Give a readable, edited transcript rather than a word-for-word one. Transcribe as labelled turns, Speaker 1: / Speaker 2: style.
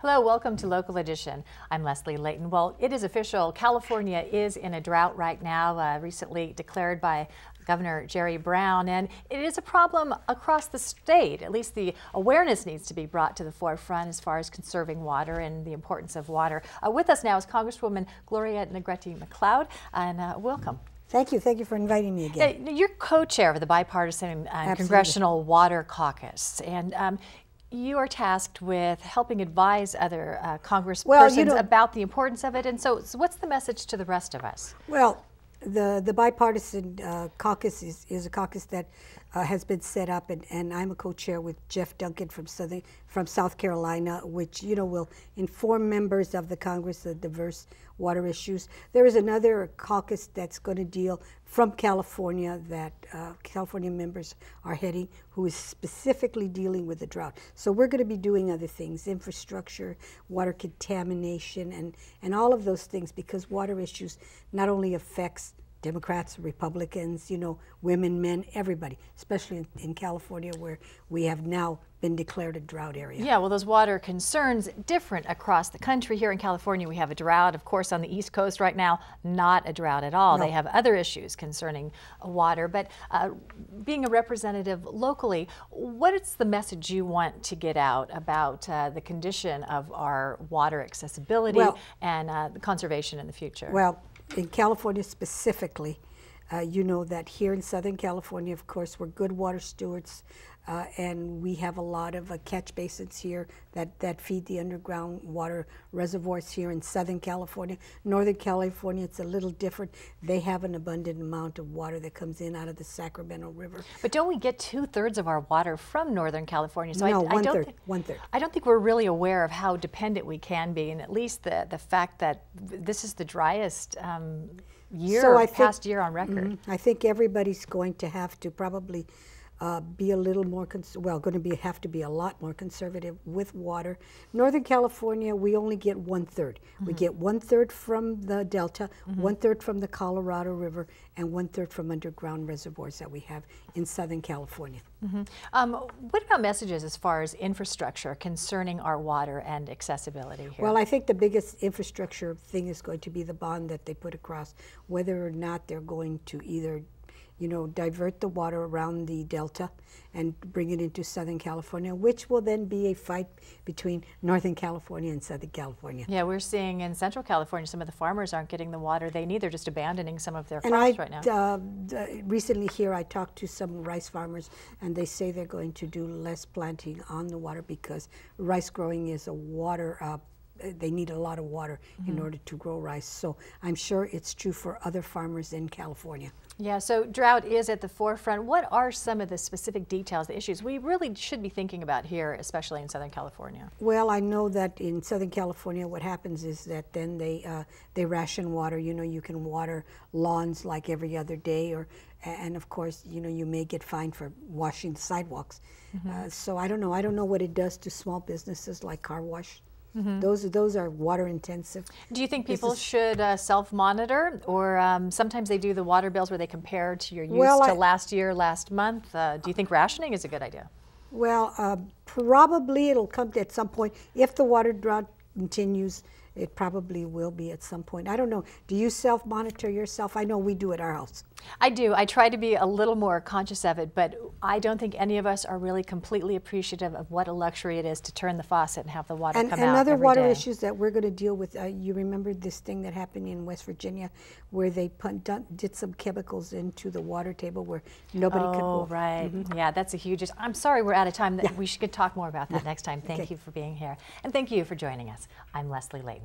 Speaker 1: Hello, welcome to Local Edition. I'm Leslie Layton. Well, it is official. California is in a drought right now, recently declared by Governor Jerry Brown, and it is a problem across the state. At least the awareness needs to be brought to the forefront as far as conserving water and the importance of water. With us now is Congresswoman Gloria Negrete-McLeod, and welcome.
Speaker 2: Thank you. Thank you for inviting me again.
Speaker 1: You're co-chair of the Bipartisan Congressional Water Caucus, and you are tasked with helping advise other congresspersons about the importance of it. And so what's the message to the rest of us?
Speaker 2: Well, the Bipartisan Caucus is a caucus that has been set up, and I'm a co-chair with Jeff Duncan from South Carolina, which will inform members of the Congress of diverse water issues. There is another caucus that's going to deal from California that California members are heading, who is specifically dealing with the drought. So we're going to be doing other things, infrastructure, water contamination, and all of those things, because water issues not only affects Democrats, Republicans, women, men, everybody, especially in California, where we have now been declared a drought area.
Speaker 1: Yeah, well, those water concerns different across the country. Here in California, we have a drought. Of course, on the East Coast right now, not a drought at all. No. They have other issues concerning water. But being a representative locally, what is the message you want to get out about the condition of our water accessibility and the conservation in the future?
Speaker 2: Well, in California specifically, you know that here in Southern California, of course, we're good water stewards, and we have a lot of catch basins here that feed the underground water reservoirs here in Southern California. Northern California, it's a little different. They have an abundant amount of water that comes in out of the Sacramento River.
Speaker 1: But don't we get 2/3 of our water from Northern California? So
Speaker 2: no, one-third.
Speaker 1: I don't think we're really aware of how dependent we can be, and at least the fact that this is the driest past year on record.
Speaker 2: I think everybody's going to have to probably be a little more, have to be a lot more conservative with water. Northern California, we only get 1/3. We get 1/3 from the Delta, 1/3 from the Colorado River, and 1/3 from underground reservoirs that we have in Southern California.
Speaker 1: What about messages as far as infrastructure concerning our water and accessibility here?
Speaker 2: Well, I think the biggest infrastructure thing is going to be the bond that they put across, whether or not they're going to either divert the water around the Delta and bring it into Southern California, which will then be a fight between Northern California and Southern California.
Speaker 1: Yeah, we're seeing in Central California some of the farmers aren't getting the water they need. They're just abandoning some of their crops right now.
Speaker 2: Recently here I talked to some rice farmers, and they say they're going to do less planting on the water because rice growing is a water they need a lot of water in order to grow rice. So I'm sure it's true for other farmers in California.
Speaker 1: Yeah, so drought is at the forefront. What are some of the specific details, the issues we really should be thinking about here, especially in Southern California?
Speaker 2: Well, I know that in Southern California what happens is that then they ration water. You can water lawns like every other day, and of course, you may get fined for washing the sidewalks. So I don't know what it does to small businesses like car wash. Those are water intensive.
Speaker 1: Do you think people should self-monitor, or sometimes they do the water bills where they compare to your use to last year, last month? Do you think rationing is a good idea?
Speaker 2: Well, probably it'll come at some point. If the water drought continues, it probably will be at some point. I don't know. Do you self-monitor yourself? I know we do at our house.
Speaker 1: I do. I try to be a little more conscious of it, but I don't think any of us are really completely appreciative of what a luxury it is to turn the faucet and have the water come out every day.
Speaker 2: And other water issues that we're going to deal with, you remember this thing that happened in West Virginia where they did some chemicals into the water table where nobody could go.
Speaker 1: Oh, right. Yeah, that's a huge issue. I'm sorry we're out of time. We should talk more about that next time. Thank you for being here. And thank you for joining us. I'm Leslie Layton.